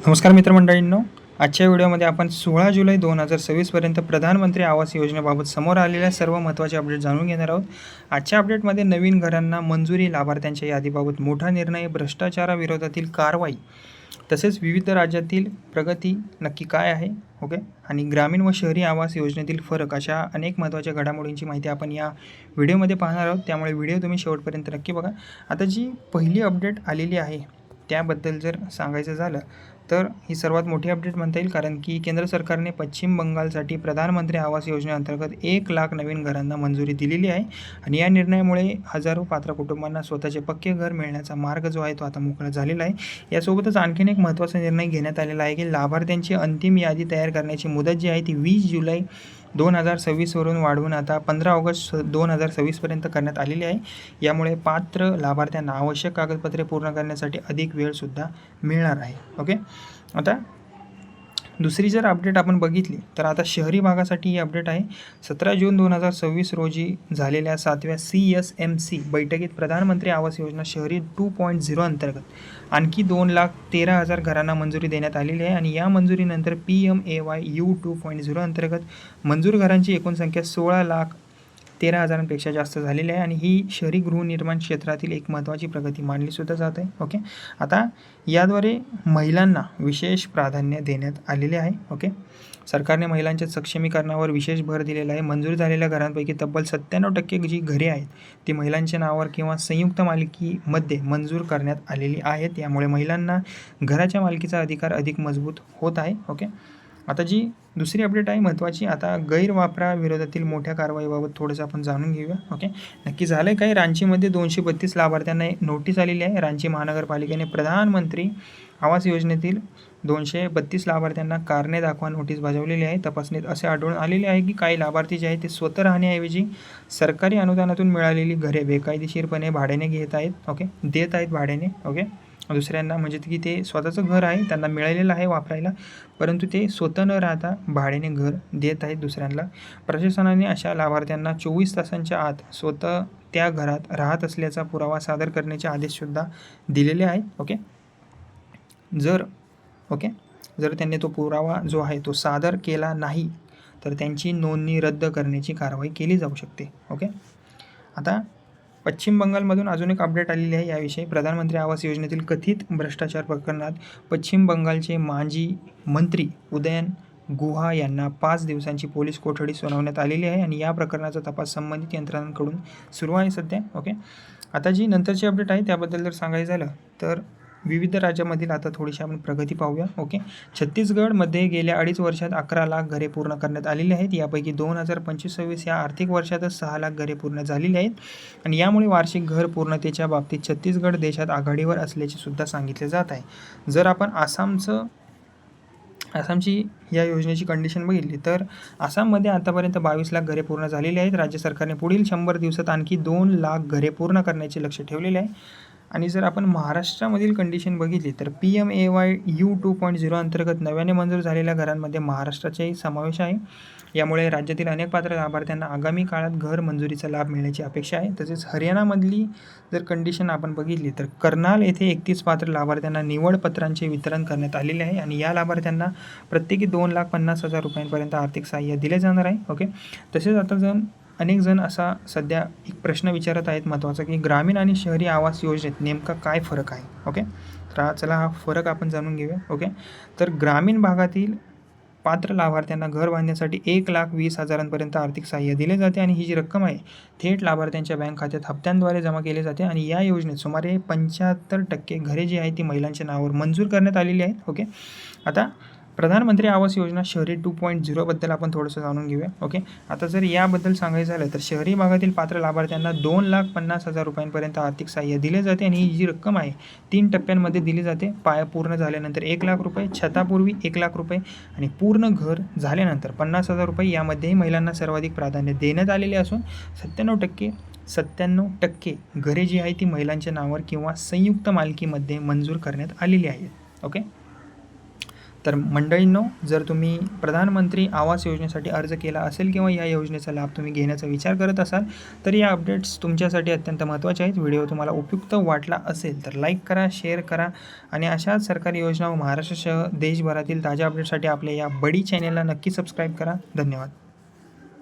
नमस्कार मित्रमंडळींनो, आजच्या व्हिडिओमध्ये आपण 16 जुलै 2026 पर्यंत प्रधानमंत्री आवास योजनेबाबत समोर आलेल्या सर्व महत्त्वाचे अपडेट जाणून घेणार आहोत. आजच्या अपडेटमध्ये नवीन घरांना मंजुरी, लाभार्थ्यांच्या यादीबाबत मोठा निर्णय, भ्रष्टाचाराविरोधातील कारवाई, तसेच विविध राज्यातील प्रगती नक्की काय आहे, ओके, आणि ग्रामीण व शहरी आवास योजनेतील फरक, अशा अनेक महत्त्वाच्या घडामोडींची माहिती आपण या व्हिडिओमध्ये पाहणार आहोत. त्यामुळे व्हिडिओ तुम्ही शेवटपर्यंत नक्की बघा. आता जी पहिली अपडेट आलेली आहे त्याबद्दल जर सांगायचं झालं तर ही सर्वात मोठी अपडेट म्हणता येईल, कारण की केंद्र सरकारने पश्चिम बंगालसाठी प्रधानमंत्री आवास योजनेअंतर्गत 1,00,000 नवीन घरांना मंजुरी दिलेली आहे. आणि या निर्णयामुळे हजारो पात्र कुटुंबांना स्वतःचे पक्के घर मिळण्याचा मार्ग जो आहे तो आता मोकळा झालेला आहे. यासोबतच आणखीन एक महत्त्वाचा निर्णय घेण्यात आलेला आहे की लाभार्थ्यांची अंतिम यादी तयार करण्याची मुदत जी आहे ती 20 जुलै 2026 वरून वाढवून आता 15 ऑगस्ट 2026 पर्यंत करण्यात आलेली आहे. यामुळे पात्र लाभार्थ्यांना आवश्यक कागदपत्रे पूर्ण करण्यासाठी अधिक वेळसुद्धा मिळणार आहे. ओके, आता दुसरी जर अपडेट आपण बघितली तर आता शहरी भागासाठी ही अपडेट आहे. 17 जून 2026 रोजी झालेल्या 7व्या CSMC बैठकीत प्रधानमंत्री आवास योजना शहरी 2.0 अंतर्गत आणखी 2,13,000 घरांना मंजुरी देण्यात आलेली आहे. आणि या मंजुरीनंतर PMAY-U 2.0 अंतर्गत मंजूर घरांची एकूण संख्या 16,13,000पेक्षा जास्त झालेली आहे. आणि ही शहरी गृहनिर्माण क्षेत्रातील एक महत्त्वाची प्रगती मानलीसुद्धा जात आहे. ओके, आता याद्वारे महिलांना विशेष प्राधान्य देण्यात आलेले आहे. ओके, सरकारने महिलांच्या सक्षमीकरणावर विशेष भर दिलेला आहे. मंजूर झालेल्या घरांपैकी तब्बल 97% जी घरे आहेत ती महिलांच्या नावावर किंवा संयुक्त मालकीमध्ये मंजूर करण्यात आलेली आहेत. यामुळे महिलांना घराच्या मालकीचा अधिकार अधिक मजबूत होत आहे. ओके, आता जी दुसरी अपडेट आहे महत्त्वाची, आता गैरवापराविरोधातील मोठ्या कारवाईबाबत थोडंसं आपण जाणून घेऊया. ओके, नक्की झालं आहे काय? रांचीमध्ये 232 लाभार्थ्यांना नोटीस आलेली आहे. रांची महानगरपालिकेने प्रधानमंत्री आवास योजनेतील 232 लाभार्थ्यांना कारणे दाखवा नोटीस बजावलेली आहे. तपासणीत असे आढळून आलेले आहे की काही लाभार्थी जे आहेत ते स्वतः राहण्याऐवजी सरकारी अनुदानातून मिळालेली घरे बेकायदेशीरपणे भाड्याने घेत आहेत. ओके, देत आहेत भाड्याने. ओके, दुसऱ्यांना, म्हणजे की ते स्वतःचं घर आहे, त्यांना मिळालेलं आहे वापरायला, परंतु ते स्वतः न राहता भाड्याने घर देत आहेत दुसऱ्यांना. प्रशासनाने अशा लाभार्थ्यांना 24 तासांच्या आत स्वतः त्या घरात राहत असल्याचा पुरावा सादर करण्याचे आदेशसुद्धा दिलेले आहेत. जर त्यांनी तो पुरावा जो आहे तो सादर केला नाही तर त्यांची नोंदणी रद्द करण्याची कारवाई केली जाऊ शकते. ओके, आता पश्चिम बंगालमधून अजून एक अपडेट आलेली आहे याविषयी. प्रधानमंत्री आवास योजनेतील कथित भ्रष्टाचार प्रकरणात पश्चिम बंगालचे माजी मंत्री उदयन गुहा यांना 5 दिवसांची पोलीस कोठडी सुनावण्यात आलेली आहे. आणि या प्रकरणाचा तपास संबंधित यंत्रणांकडून सुरू आहे सध्या. ओके, आता जी नंतरची अपडेट आहे त्याबद्दल जर सांगायचं झालं तर विविध राज्यामधील आता थोडीशी आपण प्रगती पाहूया. ओके, छत्तीसगडमध्ये गेल्या 2.5 वर्षात 11 लाख घरे पूर्ण करण्यात आलेली आहेत. यापैकी 2025-26 या आर्थिक वर्षातच 6 लाख घरे पूर्ण झालेली आहेत. आणि यामुळे वार्षिक घर पूर्णतेच्या बाबतीत छत्तीसगड देशात आघाडीवर असल्याचे सुद्धा सांगितले जात आहे. जर आपण आसामची या योजनेची कंडिशन बघितली तर आसाममध्ये आतापर्यंत 22 लाख घरे पूर्ण झालेली आहेत. राज्य सरकारने पुढील 100 दिवसात आणखी 2 लाख घरे पूर्ण करण्याचे लक्ष्य ठेवलेले आहे. आणि जर आपण महाराष्ट्रामधील कंडिशन बघितली तर PMAY-U 2.0 अंतर्गत नव्याने मंजूर झालेल्या घरांमध्ये महाराष्ट्राचाही समावेश आहे. यामुळे राज्यातील अनेक पात्र लाभार्थ्यांना आगामी काळात घर मंजुरीचा लाभ मिळण्याची अपेक्षा आहे. तसेच हरियाणामधली जर कंडिशन आपण बघितली तर कर्नाल येथे 31 पात्र लाभार्थ्यांना निवड पत्रांचे वितरण करण्यात आलेले आहे. आणि या लाभार्थ्यांना प्रत्येकी 2,50,000 रुपयांपर्यंत आर्थिक सहाय्य दिले जाणार आहे. ओके, तसेच आता अनेक जण असा सध्या एक प्रश्न विचारत आहेत महत्त्वाचा, की ग्रामीण आणि शहरी आवास योजनेत नेमका काय फरक आहे. ओके, तर चला हा फरक आपण जाणून घेऊया. ओके, तर ग्रामीण भागातील पात्र लाभार्थ्यांना घर बांधण्यासाठी 1,20,000पर्यंत आर्थिक सहाय्य दिले जाते. आणि ही जी रक्कम आहे थेट लाभार्थ्यांच्या बँक खात्यात हप्त्यांद्वारे जमा केली जाते. आणि या योजनेत सुमारे 75% घरे जी आहेत ती महिलांच्या नावावर मंजूर करण्यात आलेली आहेत. ओके, आता प्रधानमंत्री आवास योजना शहरी 2.0 बद्दल आपण थोडंसं जाणून घेऊया. ओके, आता जर याबद्दल सांगायचं झालं तर शहरी भागातील पात्र लाभार्थ्यांना 2,50,000 रुपयांपर्यंत आर्थिक सहाय्य दिले जाते. आणि ही जी रक्कम आहे 3 टप्प्यांमध्ये दिली जाते. पाया पूर्ण झाल्यानंतर 1,00,000 रुपये, छतापूर्वी 1,00,000 रुपये आणि पूर्ण घर झाल्यानंतर 50,000 रुपये. यामध्येही महिलांना सर्वाधिक प्राधान्य देण्यात आलेले असून 97% घरे जी आहे ती महिलांच्या नावावर किंवा संयुक्त मालकीमध्ये मंजूर करण्यात आलेली आहेत. ओके, तर मंडळींनो, जर तुम्ही प्रधानमंत्री आवास योजनेसाठी अर्ज केला असेल किंवा या योजनेचा लाभ तुम्ही घेण्याचा विचार करत असाल तर या अपडेट्स तुमच्यासाठी अत्यंत महत्त्वाचे आहेत. व्हिडिओ तुम्हाला उपयुक्त वाटला असेल तर लाईक करा, शेअर करा आणि अशाच सरकारी योजना व महाराष्ट्रासह देशभरातील ताज्या अपडेटसाठी आपल्या या बडी चॅनेलला नक्की सबस्क्राईब करा. धन्यवाद.